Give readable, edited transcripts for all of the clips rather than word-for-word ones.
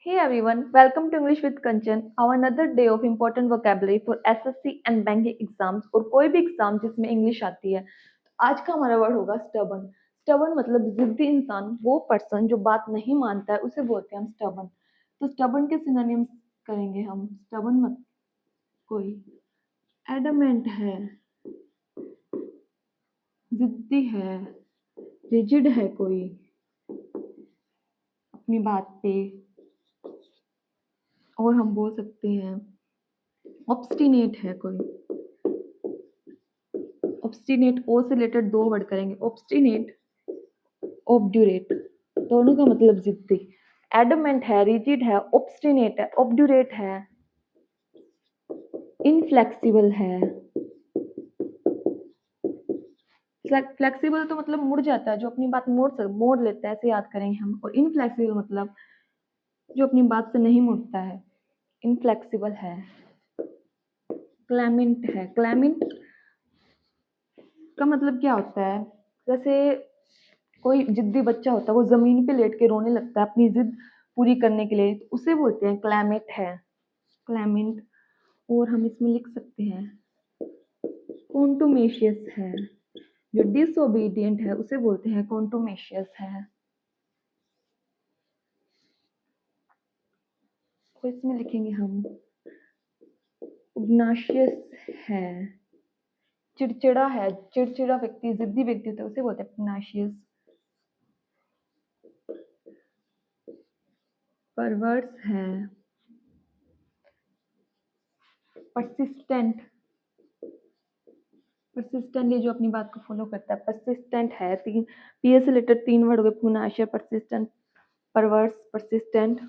Hey everyone, welcome to English with Kanchan, our another day of important vocabulary for SSC and banking exams और कोई भी exam जिसमें English आती है। तो आज का हमारा वर्ड होगा स्टबन। स्टबन मतलब जिद्दी इंसान, वो पर्सन जो बात नहीं मानता है उसे बोलते हैं हम स्टबन। तो स्टबन के सिनोनिम्स करेंगे हम। स्टबन मत कोई एडमेंट है, जिद्दी है, रिजिड है कोई अपनी बात पे, और हम बोल सकते हैं ऑब्स्टिनेट है कोई। ऑब्स्टिनेट ओ से रिलेटेड दो वर्ड करेंगे, ऑब्स्टिनेट, ऑब्ड्यूरेट, दोनों का मतलब जिद्दी। एडमेंट है, रिजिड है, ऑब्स्टिनेट है, ऑब्ड्यूरेट है, इनफ्लेक्सिबल है। फ्लेक्सिबल तो मतलब मुड़ जाता है, जो अपनी बात मोड़ लेता है, ऐसे याद करेंगे हम। और इनफ्लेक्सिबल मतलब जो अपनी बात से नहीं मुड़ता है, इनफ्लेक्सिबल है। क्लेमेंट है, क्लेमेंट का मतलब क्या होता है, जैसे कोई जिद्दी बच्चा होता है, वो जमीन पे लेट के रोने लगता है अपनी जिद पूरी करने के लिए, तो उसे बोलते हैं क्लेमेंट है, क्लेमेंट। और हम इसमें लिख सकते हैं कॉन्टुमेशियस है, जो डिसोबीडियंट है उसे बोलते हैं कॉन्टुमेशियस है। और इसमें लिखेंगे हम पुग्नाशियस है, चिड़चिड़ा है, चिड़चिड़ा व्यक्ति, जिद्दी व्यक्ति होता है उसे बोलते हैं पुग्नाशियस। परवर्स है, परसिस्टेंट, परसिस्टेंटली जो अपनी बात को फॉलो करता है, परसिस्टेंट है। तीन पी से रिलेटेड तीन वर्ड हो गए, पुग्नाशियस, परसिस्टेंट, परवर्स, परसिस्टेंट।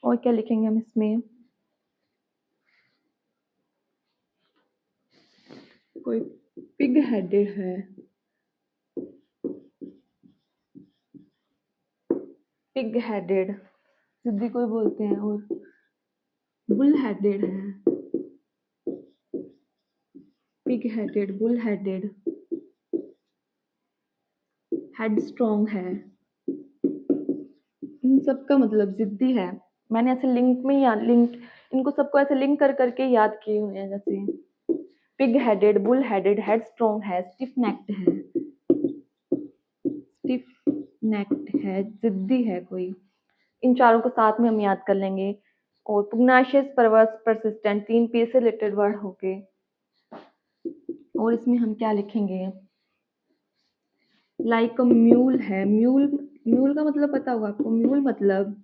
और क्या लिखेंगे हम इसमें, कोई पिग हेडेड है, पिग हेडेड जिद्दी कोई बोलते हैं। और बुल हेडेड है, pig headed, bull headed, head strong है। इन सब का मतलब जिद्दी है। मैंने ऐसे लिंक में याद लिंक इनको सबको ऐसे लिंक कर करके याद किए हुए हैं, जैसे pig headed, bull headed, head strong है, स्टिफ नेक्ड है, स्टिफ नेक्ड है, जिद्दी है कोई। इन चारों को साथ में हम याद कर लेंगे। और पुग्नाशियस, परवर्स, परसिस्टेंट, तीन पी से रिलेटेड वर्ड हो गए। और इसमें हम क्या लिखेंगे, लाइक अ म्यूल है, म्यूल, म्यूल का मतलब पता होगा आपको, म्यूल मतलब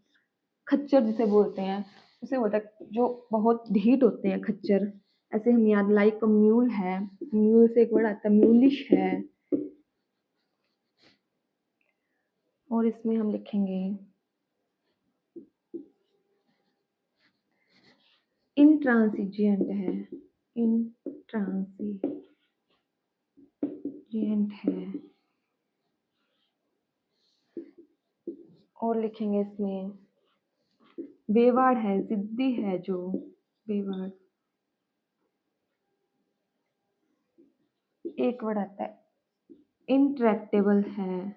खच्चर जिसे बोलते हैं, उसे बोलता है जो बहुत ढीठ होते हैं खच्चर, ऐसे हम याद, लाइक अ म्यूल है, म्यूल से एक वर्ड आता है म्यूलिश है। और इसमें हम लिखेंगे इंट्रांसिजेंट है, इंट्रांसिजेंट है। और लिखेंगे इसमें बेवाड़ है, जिद्दी है जो, बेवाड़। एक वर्ड आता है इंट्रैक्टेबल है।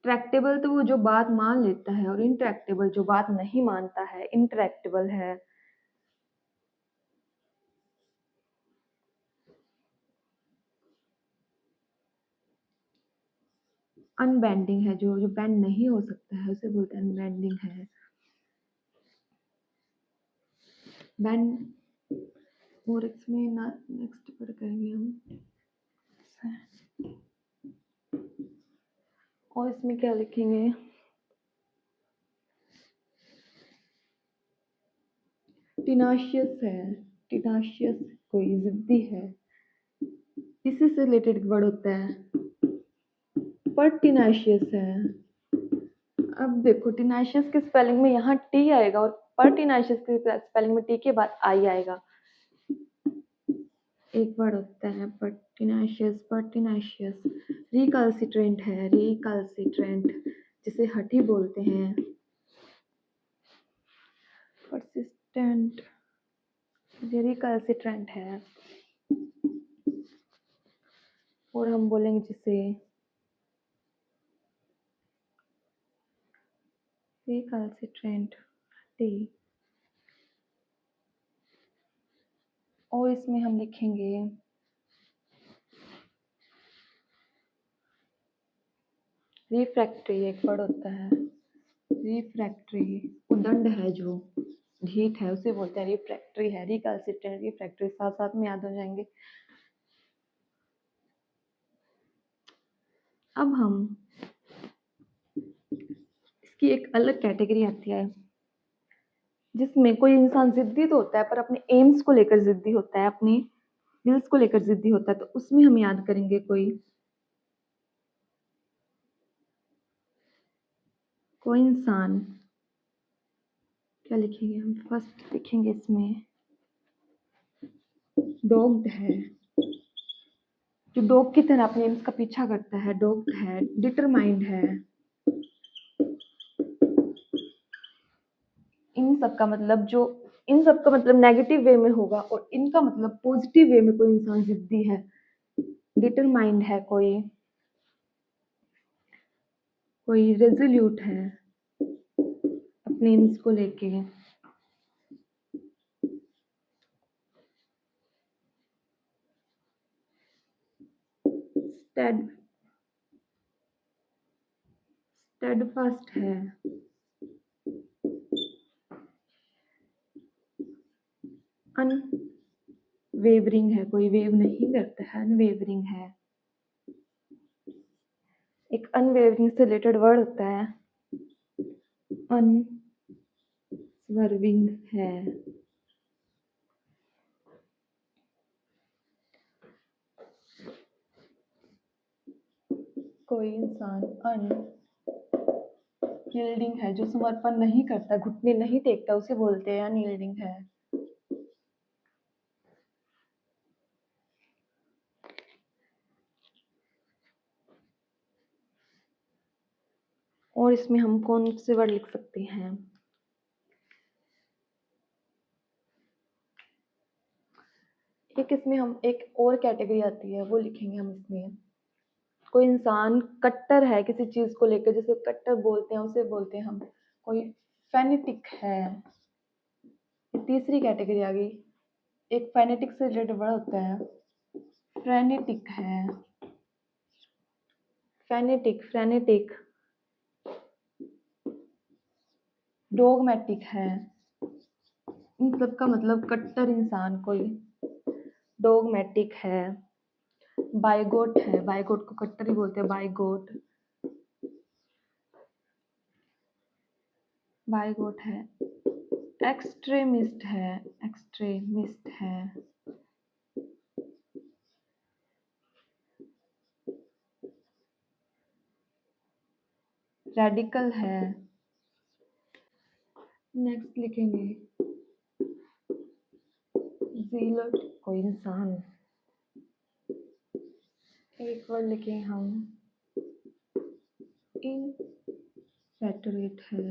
ट्रैक्टेबल तो वो जो बात मान लेता है, और इंट्रैक्टेबल जो बात नहीं मानता है, इंट्रैक्टेबल है। अनबेंडिंग है, जो जो बेंड नहीं हो सकता है उसे बोलते हैं अनबेंडिंग है। बेंड। और इसमें ना नेक्स्ट पर करेंगे हम। और इसमें क्या लिखेंगे, टिनाशियस है, टिनाशियस कोई जिद्दी है। इसी से रिलेटेड वर्ड होता है पर्टिनाशियस है। अब देखो टिनाशियस के स्पेलिंग में यहाँ टी आएगा, और पर्टिनाशियस के स्पेलिंग में टी के बाद आई आएगा। एक वर्ड होता है पर्टिनाशियस, पर्टिनाशियस। रिकल्सिट्रेंट है, रिकल्सिट्रेंट जिसे हठी बोलते हैं। परसिस्टेंट, रिकल्सिट्रेंट है। और हम बोलेंगे जिसे रिकल्सिट्रेंट टी। और इसमें हम लिखेंगे रिफ्रैक्ट्री। एक वर्ड होता है रिफ्रैक्ट्री, उदंड है जो ढीठ है उसे बोलते हैं रिफ्रैक्ट्री है। रिकल्सिट्रेंट रिफ्रैक्ट्री साथ साथ में याद हो जाएंगे। अब हम इसकी एक अलग कैटेगरी आती है जिसमें कोई इंसान जिद्दी तो होता है पर अपने एम्स को लेकर जिद्दी होता है, अपने विल्स को लेकर जिद्दी होता है। तो उसमें हम याद करेंगे कोई इंसान। क्या लिखेंगे हम? फर्स्ट लिखेंगे इसमें डॉग्ड है, जो डॉग की तरह अपने एम्स का पीछा करता है। डॉग्ड है, डिटरमाइंड है। इन सब का मतलब नेगेटिव वे में होगा और इनका मतलब पॉजिटिव वे में। कोई इंसान जिद्दी है, डिटरमाइंड है, कोई रेजोल्यूट है अपने एम्स को लेके। स्टेडफास्ट है, अनवेवरिंग है, कोई वेव नहीं करता है, अनवेवरिंग है। एक अनवेवरिंग से रिलेटेड वर्ड होता है अनस्वर्विंग है। कोई इंसान अनयील्डिंग है, जो समर्पण नहीं करता, घुटने नहीं टेकता, उसे बोलते हैं अनयील्डिंग है। और इसमें हम कौन से वर्ड लिख सकते हैं? इसमें हम एक और कैटेगरी आती है, वो लिखेंगे हम इसमें। कोई इंसान कट्टर है किसी चीज को लेकर, जिसे कट्टर बोलते हैं, उसे बोलते हैं हम कोई फेनेटिक है। तीसरी कैटेगरी आ गई। एक फेनेटिक से रिलेटेड वर्ड होता है फ्रेनेटिक है। फ्रेनेटिक डोगमेटिक है। इन सब का मतलब कट्टर इंसान कोई डोगमेटिक है। बाइगोट है, बाइगोट को कट्टर ही बोलते हैं, बाइगोट। बाइगोट है। एक्सट्रीमिस्ट है, एक्सट्रीमिस्ट है। रेडिकल है। नेक्स्ट लिखेंगे जीलट, कोई इंसान। एक वर्ड लिखेंगे हम इनफैटरेट है।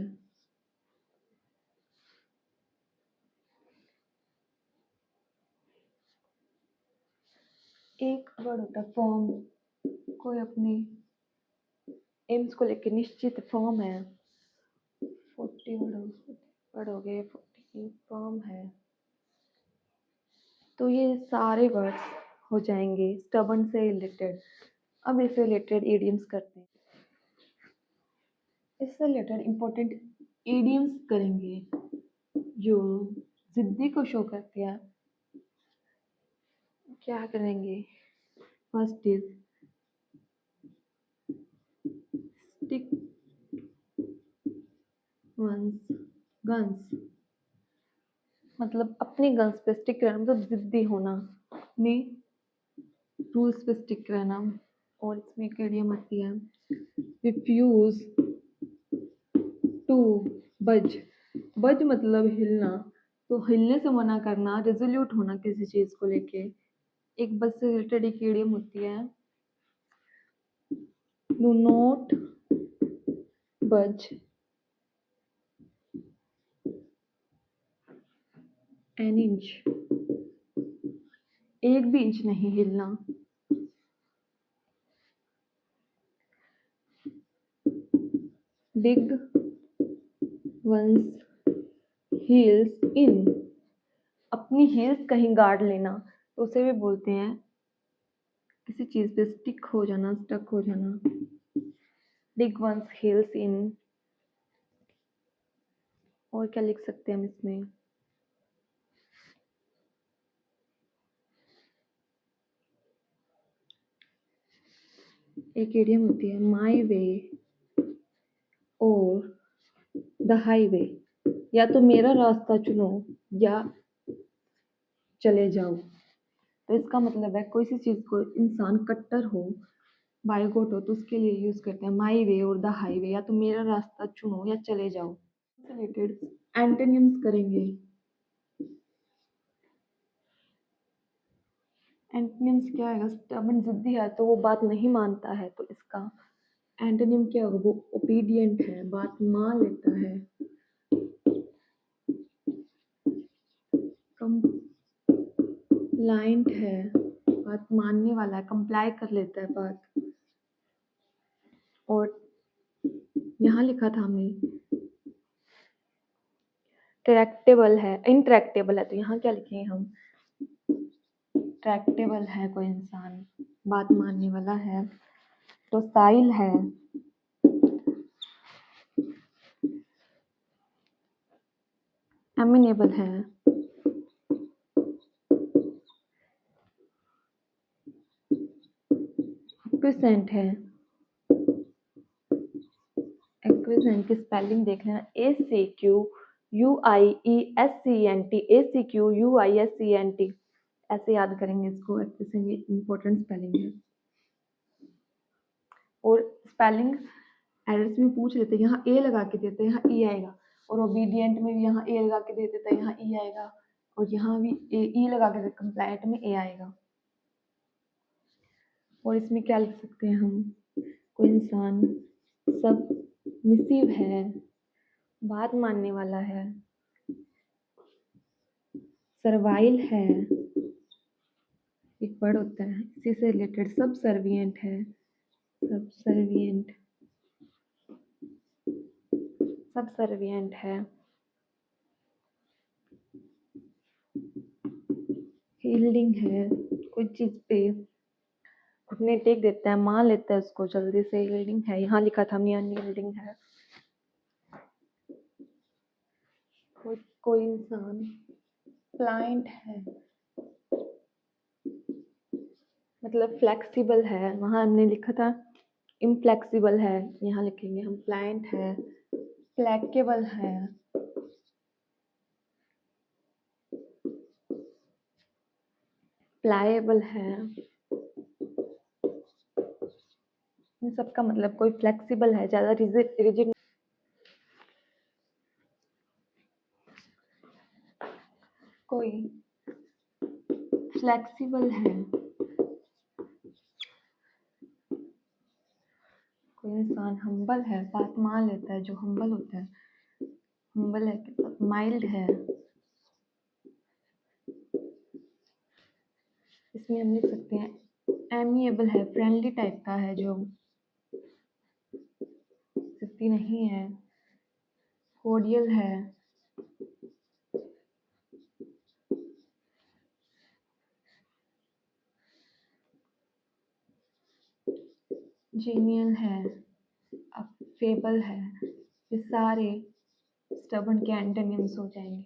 एक वर्ड होता है फर्म, कोई अपनी एम्स को लेकर निश्चित फर्म है। 40 वर्ड हो गए, 40 फर्म है। तो ये सारे वर्ड्स हो जाएंगे स्टबर्न से रिलेटेड। अब इससे रिलेटेड इडियम्स करते हैं। इससे रिलेटेड इंपॉर्टेंट इडियम्स करेंगे जो जिद्दी को शो करते हैं। क्या करेंगे? First is stick once guns, मतलब अपनी गन्स पे स्टिक रहना, मतलब जिद्दी होना, अपने रूल्स पे स्टिक रहना। और इसमें एक इडियम आती है रिफ्यूज टू बज। बज मतलब हिलना, तो हिलने से मना करना, रेजोल्यूट होना किसी चीज को लेके। एक बज से रिलेटेड एक इडियम होती है डू नॉट बज एन इंच, एक भी इंच नहीं हिलना। डिग one's heels in, अपनी heels कहीं गाड़ लेना, तो उसे भी बोलते हैं किसी चीज पे स्टिक हो जाना, स्टक हो जाना। dig one's heels in। और क्या लिख सकते हैं हम इसमें? एक इडियम होती है माई वे और द हाईवे, या तो मेरा रास्ता चुनो या चले जाओ। तो इसका मतलब है कोई सी चीज को इंसान कट्टर हो, बायगोट हो, तो उसके लिए यूज करते हैं माई वे और द हाईवे, या तो मेरा रास्ता चुनो या चले जाओ। रिलेटेड एंटोनिम्स करेंगे। एंटोनिम्स क्या है? स्टबर्न जिद्दी है तो वो बात नहीं मानता है, तो इसका एंटोनिम क्या होगा? वो ओबीडियंट है, बात मान लेता है। कंप्लाइंट है, बात मानने वाला है, कंप्लाई कर लेता है बात। और यहाँ लिखा था हमने ट्रैक्टेबल है, इंट्रैक्टेबल है, तो यहाँ क्या लिखेंगे हम? ट्रैक्टेबल है कोई इंसान, बात मानने वाला है। डोसाइल है, एमिनेबल है, एक्विसेंट है। एक्विसेंट की स्पेलिंग देख लेना, ACQUIESCENT, ACQUIESCENT, ऐसे याद करेंगे इसको। एक्विसेंट ये इम्पोर्टेंट स्पेलिंग है। और स्पेलिंग एरर्स में पूछ लेते हैं, यहाँ ए लगा के देते हैं, यहाँ ई आएगा। और ओबीडियंट में भी यहाँ ए लगा के दे देता है, यहाँ ई आएगा। और यहाँ भी ई लगा के देते, कंप्लाइंट में ए आएगा। और इसमें क्या लिख सकते हैं हम? कोई इंसान सबमिसिव है, बात मानने वाला है। सर्वाइल है, एक वर्ड होता है इसी से रिलेटेड। सबसर्विएंट है, सबसर्विएंट, सबसर्विएंट है। यील्डिंग है, कोई चीज पे घुटने टेक देता है, मान लेता है उसको जल्दी से, यील्डिंग है। यहाँ लिखा था हमने अनयील्डिंग है। कोई इंसान प्लाइंट है, मतलब फ्लेक्सिबल है। वहां हमने लिखा था इनफ्लेक्सिबल है, यहाँ लिखेंगे हम प्लाइंट है। प्लेकेबल है, प्लाएबल है। इन सबका मतलब कोई फ्लेक्सिबल है, ज्यादा रिजिड। कोई फ्लेक्सिबल है, कोई इंसान हम्बल है, बात मान लेता है, जो हम्बल होता है। हम्बल है, माइल्ड है। इसमें हम लिख सकते हैं एमिएबल है, फ्रेंडली टाइप का है, जो जिद्दी नहीं है। कोडियल है, जीनियल है, अफेबल है। ये सारे स्टबर्न के एंटोनिम्स हो जाएंगे।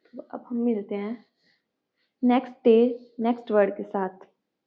तो अब हम मिलते हैं नेक्स्ट डे नेक्स्ट वर्ड के साथ।